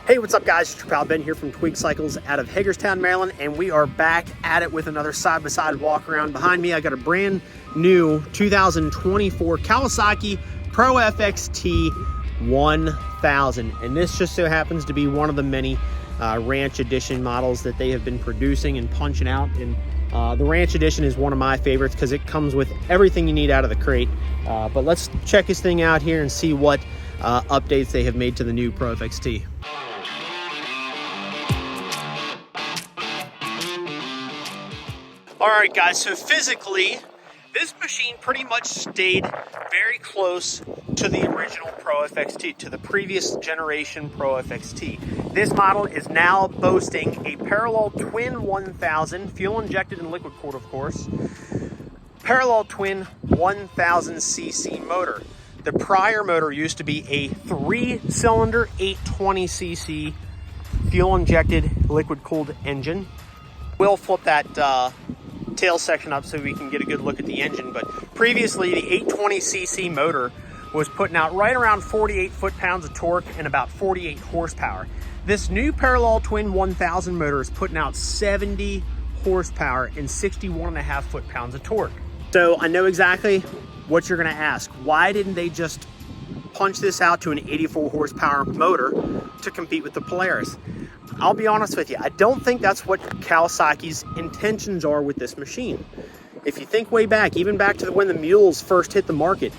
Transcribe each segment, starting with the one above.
Hey, what's up guys? It's your pal Ben here from Twig Cycles out of Hagerstown, Maryland, and we are back at it with another side-by-side walk around. Behind me, I got a brand new 2024 Kawasaki Pro-FXT 1000, and this just so happens to be one of the many Ranch Edition models that they have been producing and punching out. And the Ranch Edition is one of my favorites because it comes with everything you need out of the crate. But let's check this thing out here and see what updates they have made to the new Pro-FXT. All right, guys, so physically, this machine pretty much stayed very close to the original Pro-FXT, to the previous generation Pro-FXT. This model is now boasting a parallel twin 1000, fuel injected and liquid cooled, of course, parallel twin 1000cc motor. The prior motor used to be a 3-cylinder 820cc fuel injected liquid cooled engine. We'll flip that tail section up so we can get a good look at the engine, but previously the 820cc motor was putting out right around 48 foot-pounds of torque and about 48 horsepower. This new parallel twin 1000 motor is putting out 70 horsepower and 61.5 foot-pounds of torque. So I know exactly what you're going to ask. Why didn't they just punch this out to an 84 horsepower motor to compete with the Polaris? I'll be honest with you, I don't think that's what Kawasaki's intentions are with this machine. If you think way back, even back to when the mules first hit the market,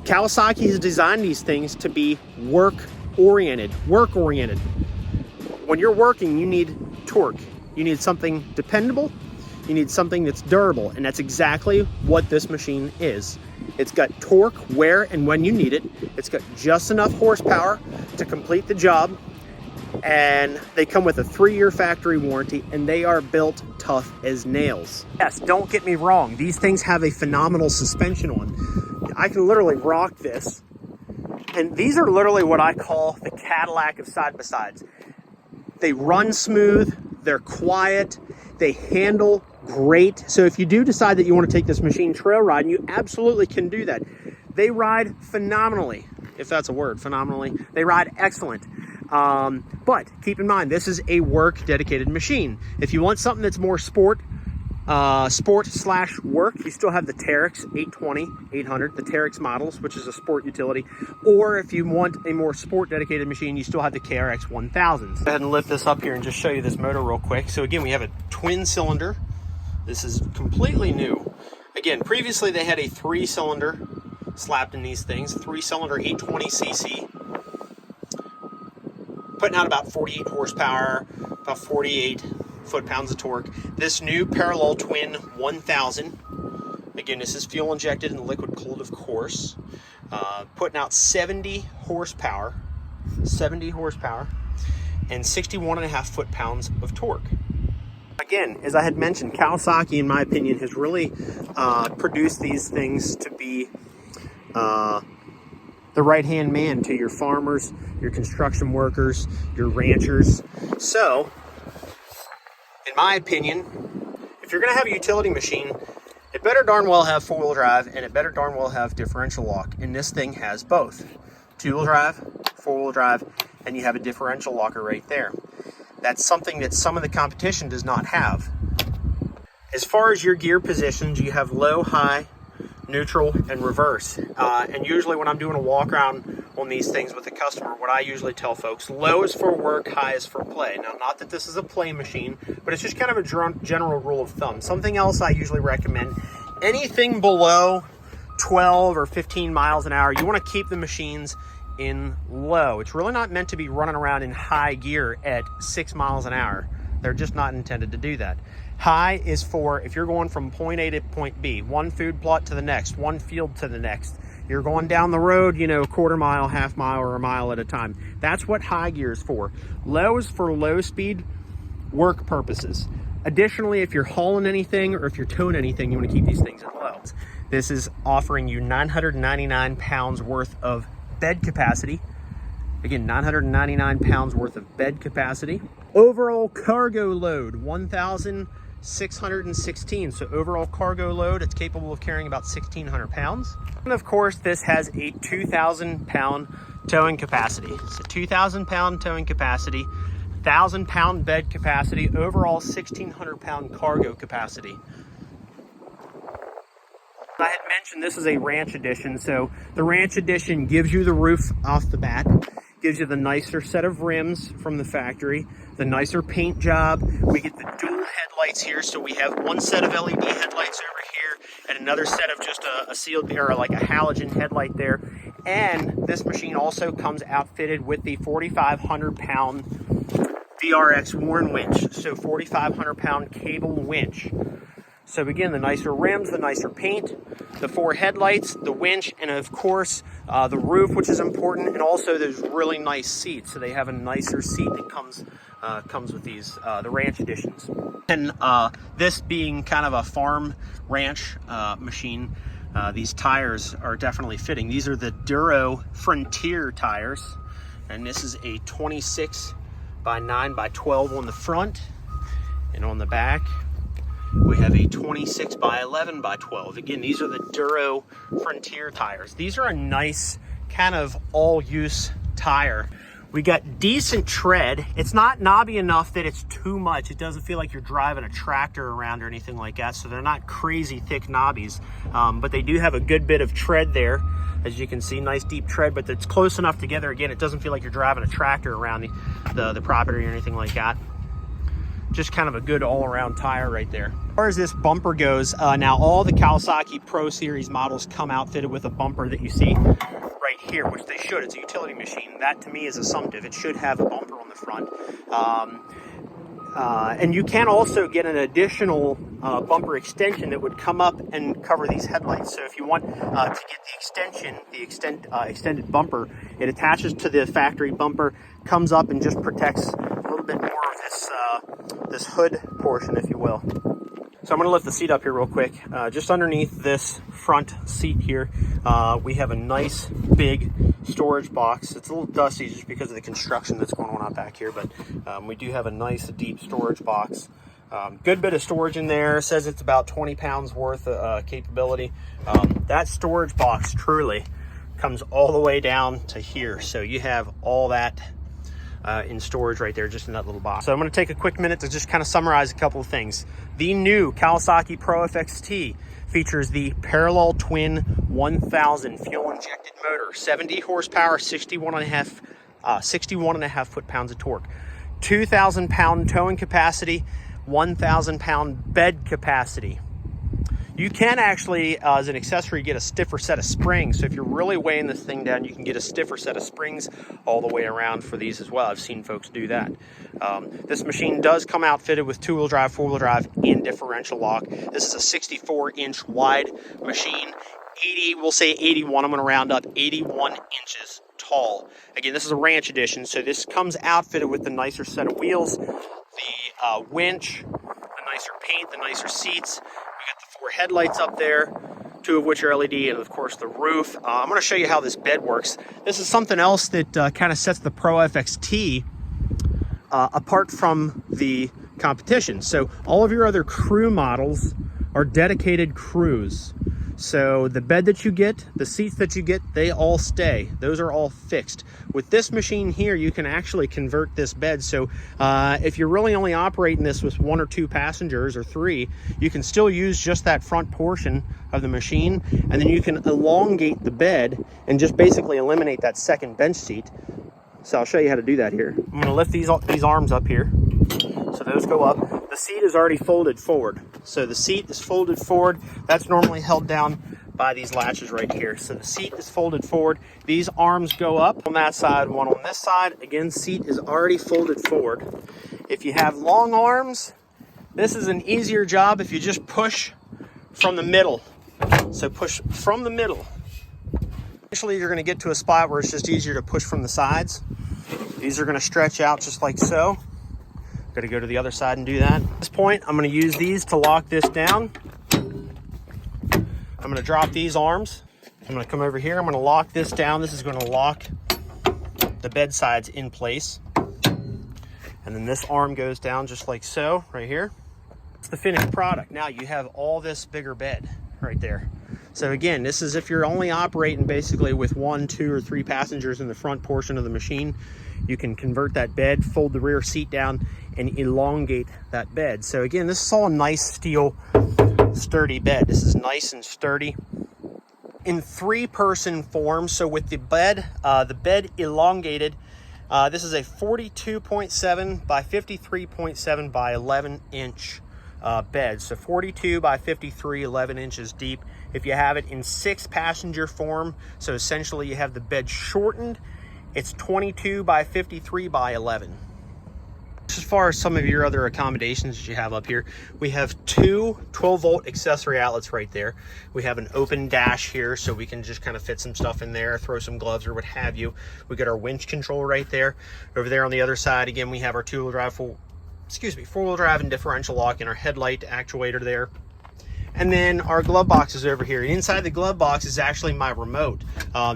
Kawasaki has designed these things to be work-oriented. When you're working, you need torque. You need something dependable. You need something that's durable, and that's exactly what this machine is. It's got torque where and when you need it. It's got just enough horsepower to complete the job, and they come with a 3-year factory warranty, and they are built tough as nails. Yes, don't get me wrong, these things have a phenomenal suspension on. I can literally rock this, and these are literally what I call the Cadillac of side-by-sides. They run smooth, they're quiet, they handle great. So if you do decide that you want to take this machine trail riding, you absolutely can do that. They ride phenomenally, if that's a word, phenomenally. They ride excellent. But keep in mind, this is a work dedicated machine. If you want something that's more sport slash work, you still have the Teryx 820, 800, the Teryx models, which is a sport utility. Or if you want a more sport dedicated machine, you still have the KRX 1000s. Go ahead and lift this up here and just show you this motor real quick. So again, we have a twin cylinder. This is completely new. Again, previously they had a 3-cylinder slapped in these things, 3-cylinder 820cc. Putting out about 48 horsepower, about 48 foot-pounds of torque. This new parallel twin 1000, again, this is fuel injected and liquid cooled, of course, putting out 70 horsepower, and 61.5 foot-pounds of torque. Again, as I had mentioned, Kawasaki, in my opinion, has really produced these things to be the right-hand man to your farmers, your construction workers, your ranchers. So, in my opinion, if you're going to have a utility machine, it better darn well have 4-wheel drive, and it better darn well have differential lock. And this thing has both. 2-wheel drive, 4-wheel drive, and you have a differential locker right there. That's something that some of the competition does not have. As far as your gear positions, you have low, high, neutral, and reverse. And usually when I'm doing a walk around on these things with a customer, what I usually tell folks, low is for work, high is for play. Now, not that this is a play machine, but it's just kind of a general rule of thumb. Something else I usually recommend, anything below 12 or 15 miles an hour, you want to keep the machines in low. It's really not meant to be running around in high gear at 6 miles an hour. They're just not intended to do that. High is for if you're going from point A to point B, one food plot to the next, one field to the next. You're going down the road, you know, quarter mile, half mile, or a mile at a time. That's what high gear is for. Low is for low speed work purposes. Additionally, if you're hauling anything or if you're towing anything, you want to keep these things in low. This is offering you 999 pounds worth of bed capacity. Again, 999 pounds worth of bed capacity. Overall cargo load, 1,616. So overall cargo load, it's capable of carrying about 1,600 pounds. And of course, this has a 2,000 pound towing capacity. So 2,000 pound towing capacity, 1,000 pound bed capacity, overall 1,600 pound cargo capacity. I had mentioned this is a Ranch Edition, so the Ranch Edition gives you the roof off the bat, gives you the nicer set of rims from the factory, the nicer paint job. We get the dual headlights here, so we have one set of LED headlights over here and another set of just a sealed, or like a halogen headlight there. And this machine also comes outfitted with the 4,500 pound VRX Warn winch, so 4,500 pound cable winch. So again, the nicer rims, the nicer paint, the 4 headlights, the winch, and of course, the roof, which is important, and also those really nice seats. So they have a nicer seat that comes with these, the Ranch Editions. And this being kind of a farm ranch machine, these tires are definitely fitting. These are the Duro Frontier tires, and this is a 26 by 9 by 12 on the front, and on the back we have a 26 by 11 by 12. Again, these are the Duro Frontier tires. These are a nice kind of all-use tire. We got decent tread. It's not knobby enough that it's too much. It doesn't feel like you're driving a tractor around or anything like that, so they're not crazy thick knobbies, but they do have a good bit of tread there. As you can see, nice deep tread, but it's close enough together. Again, it doesn't feel like you're driving a tractor around the property or anything like that. Just kind of a good all-around tire right there. As far as this bumper goes, now all the Kawasaki Pro Series models come outfitted with a bumper that you see right here, which they should. It's a utility machine. That to me is assumptive. It should have a bumper on the front. And you can also get an additional bumper extension that would come up and cover these headlights. So if you want to get the extension, extended bumper, it attaches to the factory bumper, comes up and just protects a little bit more of this hood portion, if you will. So I'm going to lift the seat up here real quick. Just underneath this front seat here, we have a nice big storage box. It's a little dusty just because of the construction that's going on out back here, but we do have a nice deep storage box. Good bit of storage in there. It says it's about 20 pounds worth of capability. That storage box truly comes all the way down to here. So you have all that in storage right there, just in that little box. So I'm going to take a quick minute to just kind of summarize a couple of things. The new Kawasaki Pro-FXT features the parallel twin 1000 fuel injected motor, 70 horsepower, 61 and a half foot-pounds of torque, 2,000 pound towing capacity, 1,000 pound bed capacity. You can actually, as an accessory, get a stiffer set of springs. So if you're really weighing this thing down, you can get a stiffer set of springs all the way around for these as well. I've seen folks do that. This machine does come outfitted with 2-wheel drive, 4-wheel drive, and differential lock. This is a 64-inch wide machine. We'll say 81, I'm going to round up, 81 inches tall. Again, this is a Ranch Edition, so this comes outfitted with the nicer set of wheels, the winch, the nicer paint, the nicer seats. We got the 4 headlights up there, 2 of which are LED, and of course the roof. I'm going to show you how this bed works. This is something else that kind of sets the Pro-FXT apart from the competition. So all of your other crew models are dedicated crews. So the bed that you get, the seats that you get, they all stay. Those are all fixed. With this machine here, you can actually convert this bed. So if you're really only operating this with 1 or 2 passengers or 3, you can still use just that front portion of the machine, and then you can elongate the bed and just basically eliminate that second bench seat. So I'll show you how to do that here. I'm gonna lift these arms up here. So those go up. The seat is already folded forward. So the seat is folded forward. That's normally held down by these latches right here. So the seat is folded forward. These arms go up on that side, one on this side. Again, seat is already folded forward. If you have long arms, this is an easier job if you just push from the middle. So push from the middle. Eventually you're gonna get to a spot where it's just easier to push from the sides. These are gonna stretch out just like so. Got to go to the other side and do that. At this point, I'm going to use these to lock this down. I'm going to drop these arms. I'm going to come over here. I'm going to lock this down. This is going to lock the bed sides in place. And then this arm goes down just like so, right here. It's the finished product. Now you have all this bigger bed right there. So again, this is if you're only operating basically with 1, 2, or 3 passengers in the front portion of the machine. You can convert that bed, fold the rear seat down, and elongate that bed. So again, this is all a nice steel, sturdy bed. This is nice and sturdy. In 3-person form, so with the bed elongated, this is a 42.7 by 53.7 by 11 inch bed. So 42 by 53, 11 inches deep. If you have it in 6-passenger form, so essentially you have the bed shortened, it's 22 by 53 by 11. As far as some of your other accommodations that you have up here, we have 2 12-volt accessory outlets right there. We have an open dash here, so we can just kind of fit some stuff in there, throw some gloves or what have you. We got our winch control right there. Over there on the other side, again, we have our four-wheel drive and differential lock, and our headlight actuator there. And then our glove box is over here. Inside the glove box is actually my remote.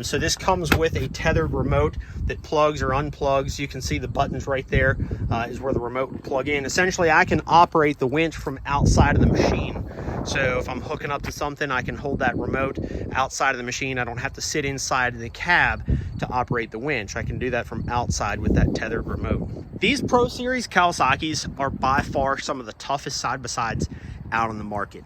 So this comes with a tethered remote that plugs or unplugs. You can see the buttons right there is where the remote would plug in. Essentially, I can operate the winch from outside of the machine. So if I'm hooking up to something, I can hold that remote outside of the machine. I don't have to sit inside the cab to operate the winch. I can do that from outside with that tethered remote. These Pro Series Kawasaki's are by far some of the toughest side-by-sides out on the market.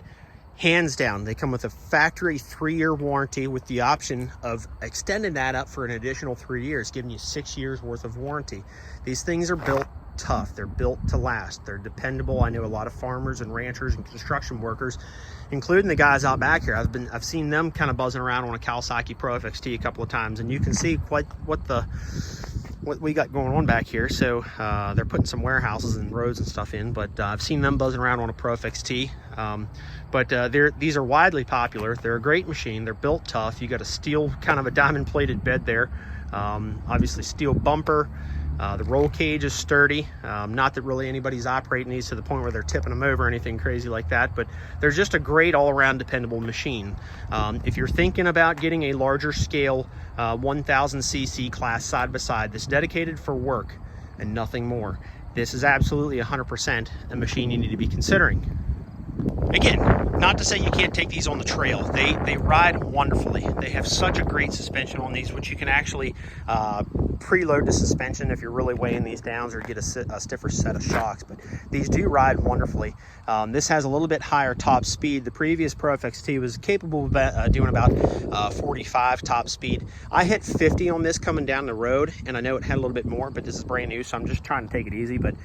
Hands down. They come with a factory 3-year warranty with the option of extending that up for an additional 3 years, giving you 6 years worth of warranty. These things are built tough. They're built to last. They're dependable. I know a lot of farmers and ranchers and construction workers, including the guys out back here. I've seen them kind of buzzing around on a Kawasaki Pro-FXT a couple of times, and you can see what we got going on back here. So they're putting some warehouses and roads and stuff in, but I've seen them buzzing around on a Pro-FXT. These are widely popular. They're a great machine. They're built tough. You got a steel, kind of a diamond plated bed there. Obviously steel bumper. The roll cage is sturdy. Not that really anybody's operating these to the point where they're tipping them over or anything crazy like that, but they're just a great all-around dependable machine. If you're thinking about getting a larger scale 1000cc class side-by-side that's dedicated for work and nothing more, this is absolutely 100% a machine you need to be considering. Again, not to say you can't take these on the trail. They ride wonderfully. They have such a great suspension on these, which you can actually preload the suspension if you're really weighing these down, or get a stiffer set of shocks. But these do ride wonderfully. This has a little bit higher top speed. The previous Pro-FXT was capable of doing about 45 top speed. I hit 50 on this coming down the road, and I know it had a little bit more, but this is brand new, so I'm just trying to take it easy. But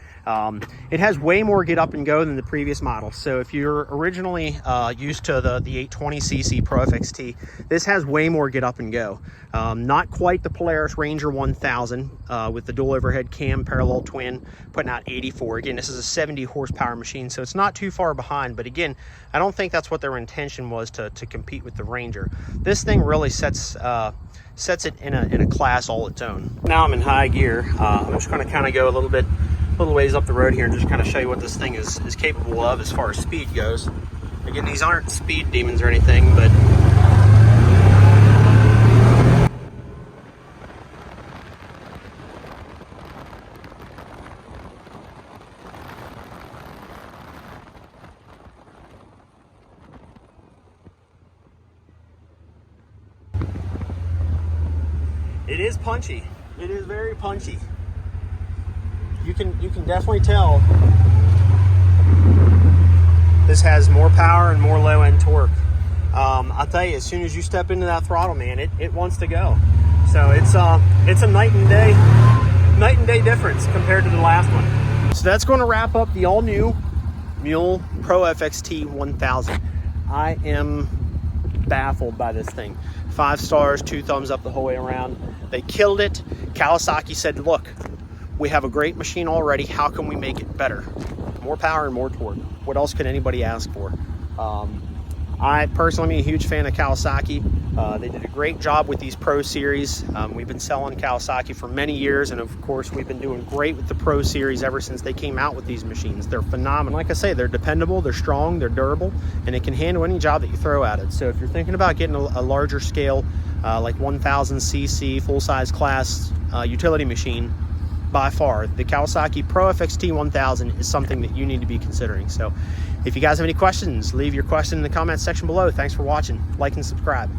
it has way more get up and go than the previous model. So if you're originally used to the 820cc Pro-FXT, this has way more get up and go. Not quite the Polaris Ranger 1000 with the dual overhead cam parallel twin putting out 84. Again, this is a 70 horsepower machine, so it's not too far behind. But again, I don't think that's what their intention was, to compete with the Ranger. This thing really sets it in a class all its own. Now I'm in high gear. I'm just going to kind of go a little ways up the road here and just kind of show you what this thing is capable of as far as speed goes. Again, these aren't speed demons or anything, but it is punchy. It is very punchy. You can definitely tell this has more power and more low end torque. I'll tell you, as soon as you step into that throttle, man, it wants to go. So it's a night and day difference compared to the last one. So that's going to wrap up the all new Mule Pro-FXT 1000. I am baffled by this thing. 5 stars, 2 thumbs up the whole way around. They killed it. Kawasaki said, look, we have a great machine already. How can we make it better? More power and more torque. What else could anybody ask for? I personally am a huge fan of Kawasaki. They did a great job with these Pro Series. We've been selling Kawasaki for many years, and of course we've been doing great with the Pro Series ever since they came out with these machines. They're phenomenal. Like I say, they're dependable, they're strong, they're durable, and it can handle any job that you throw at it. So if you're thinking about getting a larger scale, like 1000cc full-size class utility machine, by far. The Kawasaki Pro-FXT 1000 is something that you need to be considering. So if you guys have any questions, leave your question in the comments section below. Thanks for watching. Like and subscribe.